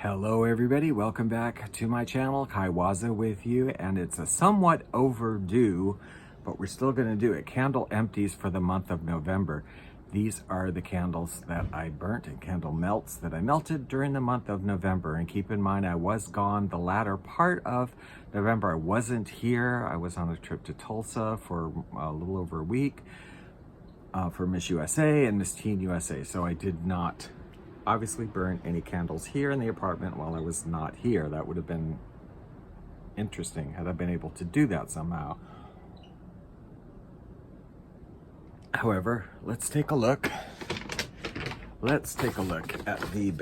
Hello everybody, welcome back to my channel. Kaiwaza with you, and it's a somewhat overdue, but we're still going to do it. Candle empties for the month of November. These are the candles that I burnt and candle melts that I melted during the month of November. And keep in mind, I was gone the latter part of November. I wasn't here. I was on a trip to Tulsa for a little over a week for Miss USA and Miss Teen USA. So I did not obviously burn any candles here in the apartment while I was not here. That would have been interesting had I been able to do that somehow. However, let's take a look. Let's take a look at the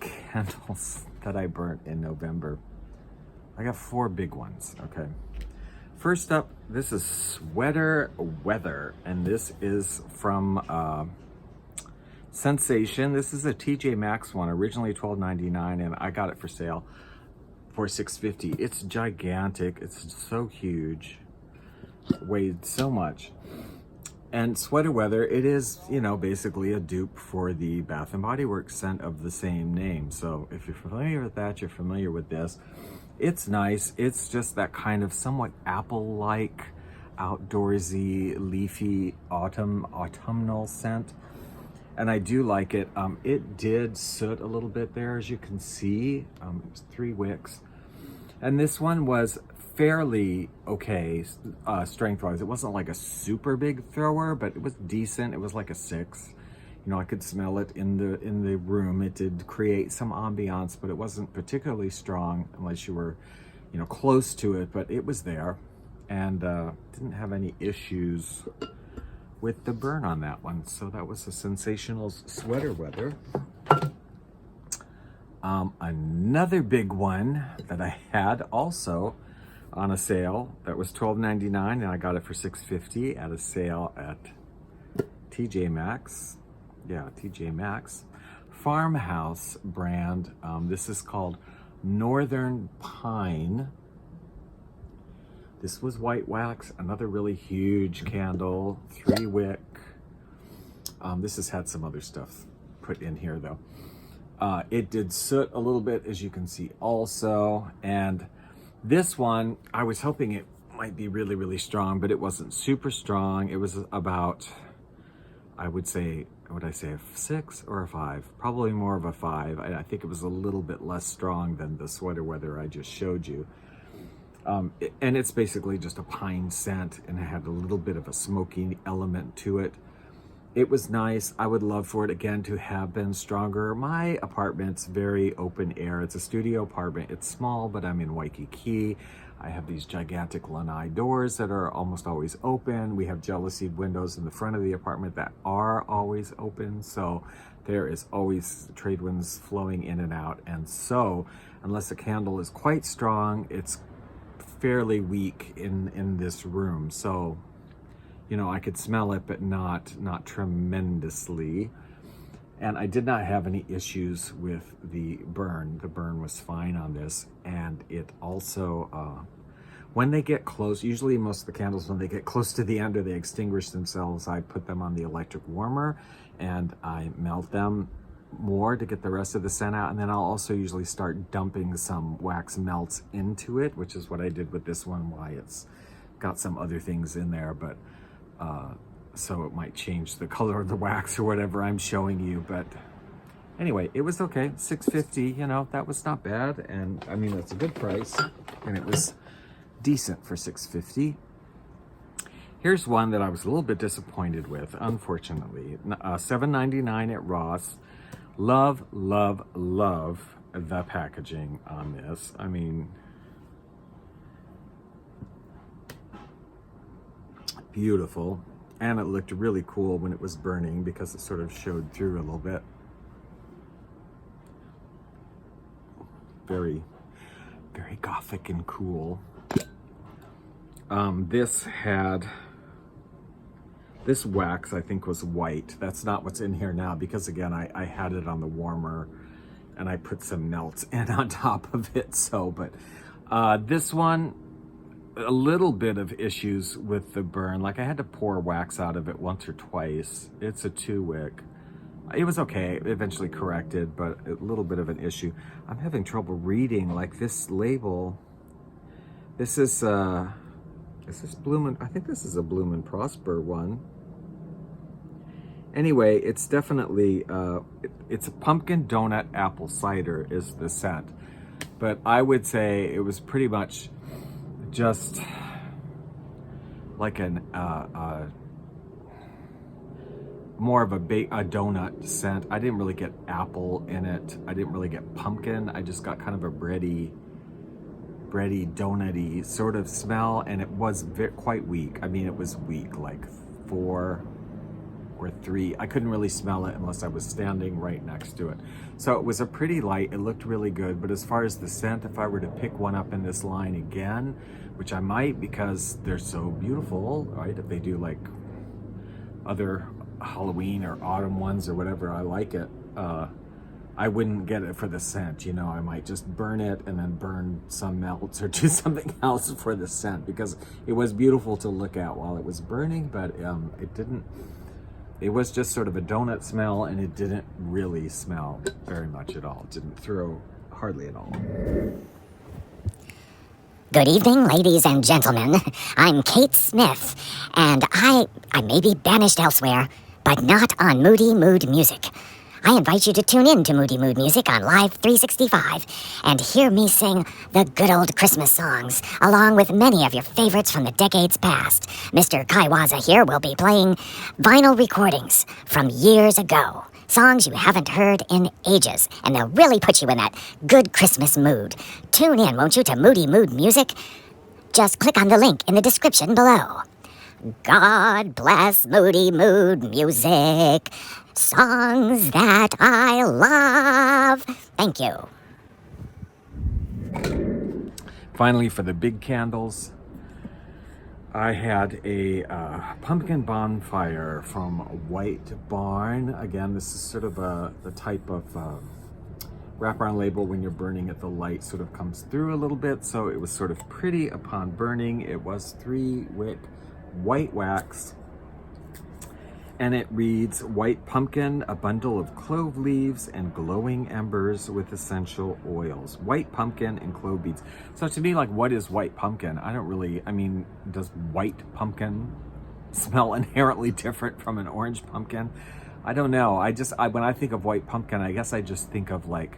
candles that I burnt in November. I got 4 big ones, okay. First up, this is Sweater Weather, and this is from Sensation. This is a TJ Maxx one, originally $12.99, and I got it for sale for $6.50. It's gigantic. It's so huge. Weighed so much. And Sweater Weather, it is, you know, basically a dupe for the Bath & Body Works scent of the same name. So if you're familiar with that, you're familiar with this. It's nice. It's just that kind of somewhat apple-like, outdoorsy, leafy, autumnal scent. And I do like it. It did soot a little bit there, as you can see. It was 3 wicks. And this one was fairly okay strength-wise. It wasn't like a super big thrower, but it was decent. It was like a 6. You know, I could smell it in the room. It did create some ambiance, but it wasn't particularly strong unless you were, you know, close to it. But it was there, and didn't have any issues with the burn on that one. So that was a Sensational Sweater Weather. Another big one that I had also on a sale that was $12.99, and I got it for $6.50 at a sale at TJ Maxx. Yeah, TJ Maxx. Farmhouse brand. This is called Northern Pine. This was white wax, another really huge candle, 3 wick. This has had some other stuff put in here though. It did soot a little bit, as you can see also. And this one, I was hoping it might be really, really strong, but it wasn't super strong. It was about, I would say, would I say a 6 or a 5? Probably more of a 5. I think it was a little bit less strong than the Sweater Weather I just showed you. And it's basically just a pine scent, and it had a little bit of a smoky element to it. It was nice. I would love for it again to have been stronger. My apartment's very open air. It's a studio apartment. It's small, but I'm in Waikiki. I have these gigantic lanai doors that are almost always open. We have jealousy windows in the front of the apartment that are always open. So there is always trade winds flowing in and out. And so unless the candle is quite strong, it's fairly weak in this room. So, you know, I could smell it, but not tremendously. And I did not have any issues with the burn. The burn was fine on this. And it also, when they get close, usually most of the candles, when they get close to the end or they extinguish themselves, I put them on the electric warmer and I melt them more to get the rest of the scent out. And then I'll also usually start dumping some wax melts into it, which is what I did with this one, why it's got some other things in there, but so it might change the color of the wax or whatever I'm showing you. But anyway, it was okay. $6.50, you know, that was not bad. And I mean, that's a good price, and it was decent for $6.50. Here's one that I was a little bit disappointed with, unfortunately. $7.99 at Ross. Love, love, love the packaging on this. I mean, beautiful. And it looked really cool when it was burning because it sort of showed through a little bit. Very, very gothic and cool. This wax, I think, was white. That's not what's in here now because, again, I had it on the warmer and I put some melts in on top of it. So, but this one, a little bit of issues with the burn. Like I had to pour wax out of it once or twice. It's a 2 wick. It was okay, eventually corrected, but a little bit of an issue. I'm having trouble reading, like this label. This is this Bloom I think this is a Bloom and Prosper one. Anyway, it's definitely, it's a pumpkin donut apple cider is the scent. But I would say it was pretty much just like an, more of a donut scent. I didn't really get apple in it. I didn't really get pumpkin. I just got kind of a bready, donutty sort of smell, and it was quite weak. I mean, it was weak, like 4 or 3. I couldn't really smell it unless I was standing right next to it. So it was a pretty light. It looked really good. But as far as the scent, if I were to pick one up in this line again, which I might because they're so beautiful, right? If they do like other Halloween or autumn ones or whatever, I like it. I wouldn't get it for the scent, you know. I might just burn it and then burn some melts or do something else for the scent, because it was beautiful to look at while it was burning, but it was just sort of a donut smell, and it didn't really smell very much at all. It didn't throw hardly at all. Good evening, ladies and gentlemen. I'm Kate Smith, and I may be banished elsewhere, but not on Moody Mood Music. I invite you to tune in to Moody Mood Music on Live 365 and hear me sing the good old Christmas songs, along with many of your favorites from the decades past. Mr. Kaiwaza here will be playing vinyl recordings from years ago, songs you haven't heard in ages, and they'll really put you in that good Christmas mood. Tune in, won't you, to Moody Mood Music? Just click on the link in the description below. God bless Moody Mood Music. Songs that I love. Thank you. Finally, for the big candles, I had a pumpkin bonfire from White Barn. Again, this is sort of the type of wraparound label. When you're burning it, the light sort of comes through a little bit, so it was sort of pretty upon burning. It was 3-wick white wax, and it reads, white pumpkin, a bundle of clove leaves and glowing embers with essential oils. White pumpkin and clove beads. So to me, like, what is white pumpkin? I don't really, I mean, does white pumpkin smell inherently different from an orange pumpkin? I don't know. When I think of white pumpkin, I guess I just think of like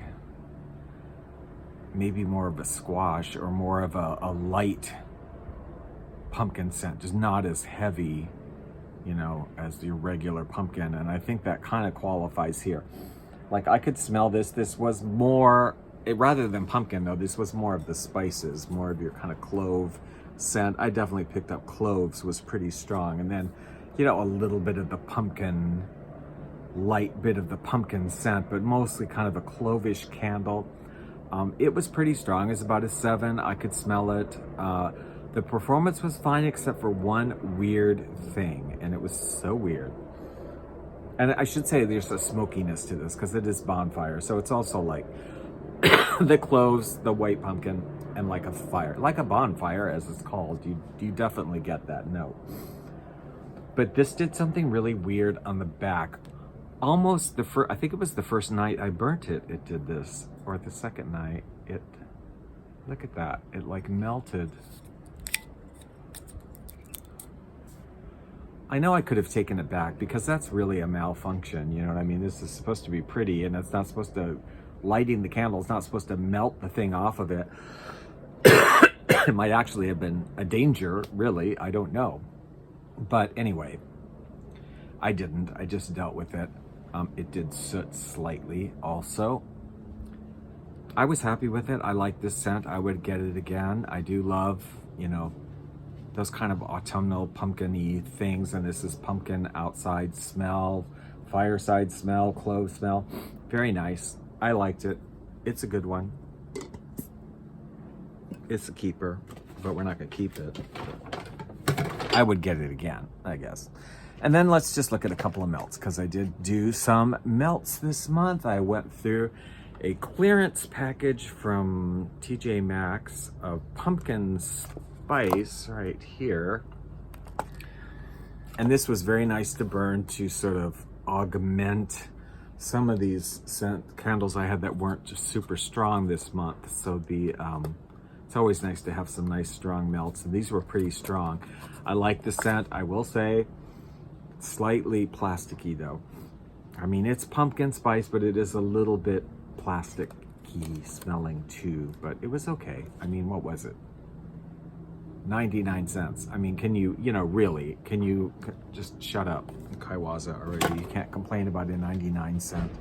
maybe more of a squash or more of a light pumpkin scent, just not as heavy, you know, as your regular pumpkin. And I think that kind of qualifies here. Like, I could smell this. This was more, rather than pumpkin though, this was more of the spices, more of your kind of clove scent. I definitely picked up cloves, was pretty strong. And then, you know, a little bit of the pumpkin, light bit of the pumpkin scent, but mostly kind of a clovish candle. It was pretty strong. It's about a 7. I could smell it. The performance was fine except for one weird thing, and it was so weird. And I should say there's a smokiness to this because it is Bonfire, so it's also like the cloves, the white pumpkin, and like a fire, like a bonfire as it's called. You definitely get that note. But this did something really weird on the back. Almost I think it was the first night I burnt it, it did this, or the second night. Look at that, it like melted. I know I could have taken it back because that's really a malfunction, you know what I mean? This is supposed to be pretty, and it's not supposed to, lighting the candle is not supposed to melt the thing off of it. It might actually have been a danger, really, I don't know. But anyway, I didn't, I just dealt with it. It did soot slightly also. I was happy with it. I like this scent. I would get it again. I do love, you know, those kind of autumnal pumpkin-y things, and this is pumpkin outside smell, fireside smell, clove smell. Very nice. I liked it. It's a good one. It's a keeper, but we're not gonna keep it. I would get it again, I guess. And then let's just look at a couple of melts, because I did do some melts this month. I went through a clearance package from TJ Maxx of pumpkin spice right here. And this was very nice to burn to sort of augment some of these scent candles I had that weren't just super strong this month. So the it's always nice to have some nice strong melts, and these were pretty strong. I like the scent, I will say. Slightly plasticky though. I mean, it's pumpkin spice, but it is a little bit plasticky smelling too, but it was okay. I mean, what was it? 99 cents. I mean, can you, really, can you just shut up, Kaiwaza, already? You can't complain about a 99-cent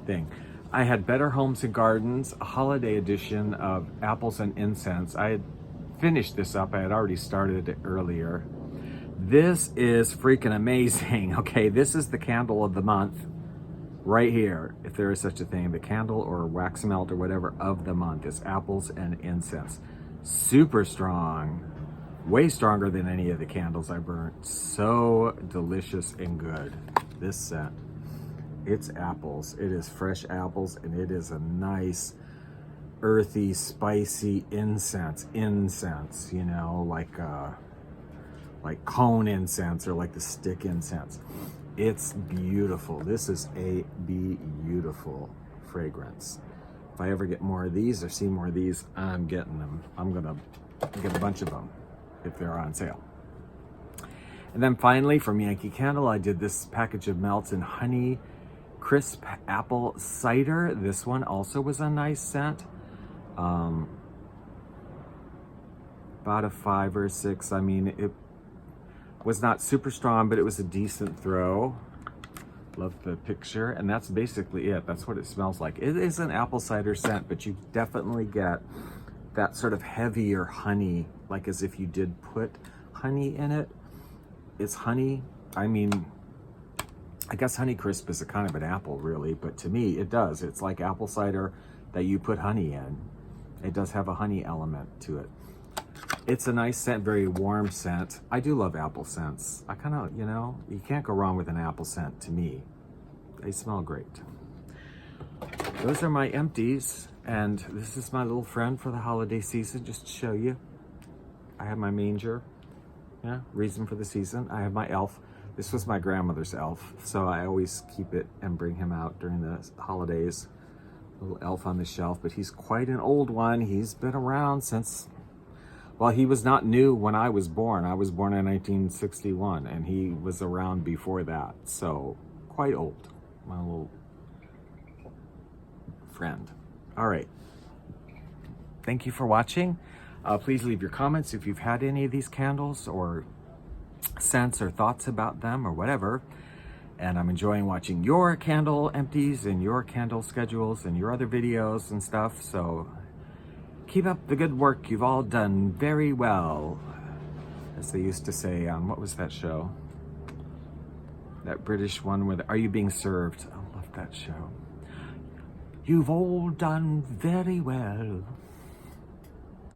thing. I had Better Homes and Gardens, a holiday edition of Apples and Incense. I had finished this up. I had already started it earlier. This is freaking amazing. Okay, this is the candle of the month right here, if there is such a thing. The candle or wax melt or whatever of the month is Apples and Incense. Super strong, way stronger than any of the candles I burnt. So delicious and good. This scent, it's apples. It is fresh apples, and it is a nice earthy, spicy incense, like cone incense or like the stick incense. It's beautiful. This is a beautiful fragrance. If I ever get more of these or see more of these, I'm getting them. I'm gonna get a bunch of them if they're on sale. And then finally, from Yankee Candle, I did this package of melts in honey crisp apple cider. This one also was a nice scent. About a 5 or 6. I mean, it was not super strong, but it was a decent throw. Love the picture, and that's basically it. That's what it smells like. It is an apple cider scent, but you definitely get that sort of heavier honey, like as if you did put honey in it. It's honey. I mean, I guess Honey Crisp is a kind of an apple, really, but to me, it does. It's like apple cider that you put honey in. It does have a honey element to it. It's a nice scent, very warm scent. I do love apple scents. I kind of, you can't go wrong with an apple scent to me. They smell great. Those are my empties, and this is my little friend for the holiday season, just to show you. I have my manger, reason for the season. I have my elf. This was my grandmother's elf, so I always keep it and bring him out during the holidays. Little elf on the shelf, but he's quite an old one. He's been around since... Well, he was not new when I was born. I was born in 1961, and he was around before that. So, quite old. My little friend. All right. Thank you for watching. Please leave your comments if you've had any of these candles or scents or thoughts about them or whatever. And I'm enjoying watching your candle empties and your candle schedules and your other videos and stuff. So... keep up the good work. You've all done very well. As they used to say on, what was that show? That British one with, Are You Being Served? I love that show. You've all done very well.